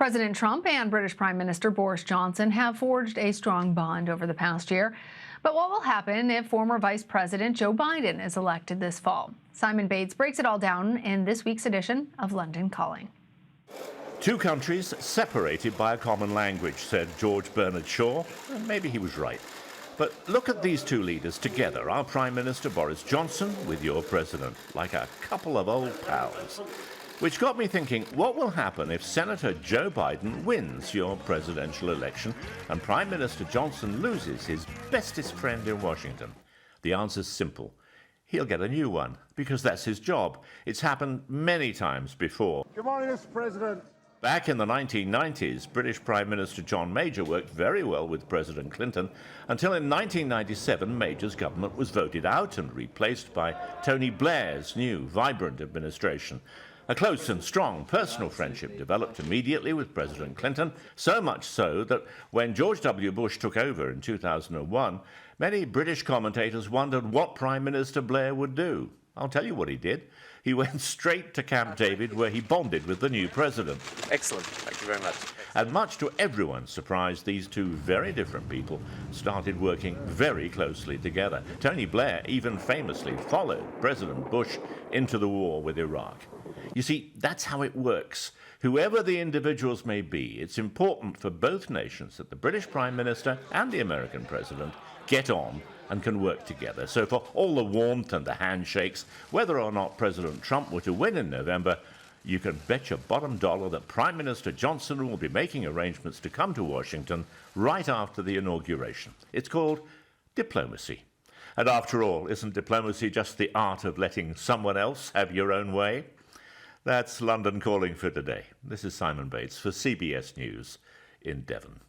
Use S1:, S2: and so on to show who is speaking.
S1: President Trump and British Prime Minister Boris Johnson have forged a strong bond over the past year. But what will happen if former Vice President Joe Biden is elected this fall? Simon Bates breaks it all down in this week's edition of London Calling.
S2: Two countries separated by a common language, said George Bernard Shaw. And maybe he was right. But look at these two leaders together, our Prime Minister Boris Johnson with your President, like a couple of old pals. Which got me thinking, what will happen if Senator Joe Biden wins your presidential election and Prime Minister Johnson loses his bestest friend in Washington? The answer's simple. He'll get a new one, because that's his job. It's happened many times before.
S3: Good morning, Mr. President.
S2: Back in the 1990s, British Prime Minister John Major worked very well with President Clinton until in 1997 Major's government was voted out and replaced by Tony Blair's new, vibrant administration. A close and strong personal friendship developed immediately with President Clinton, so much so that when George W. Bush took over in 2001, many British commentators wondered what Prime Minister Blair would do. I'll tell you what he did. He went straight to Camp David, where he bonded with the new president.
S4: Excellent. Thank you very much.
S2: And much to everyone's surprise, these two very different people started working very closely together. Tony Blair even famously followed President Bush into the war with Iraq. You see, that's how it works. Whoever the individuals may be, it's important for both nations that the British Prime Minister and the American President get on and can work together. So for all the warmth and the handshakes, whether or not President Trump were to win in November, you can bet your bottom dollar that Prime Minister Johnson will be making arrangements to come to Washington right after the inauguration. It's called diplomacy. And after all, isn't diplomacy just the art of letting someone else have your own way? That's London Calling for today. This is Simon Bates for CBS News in Devon.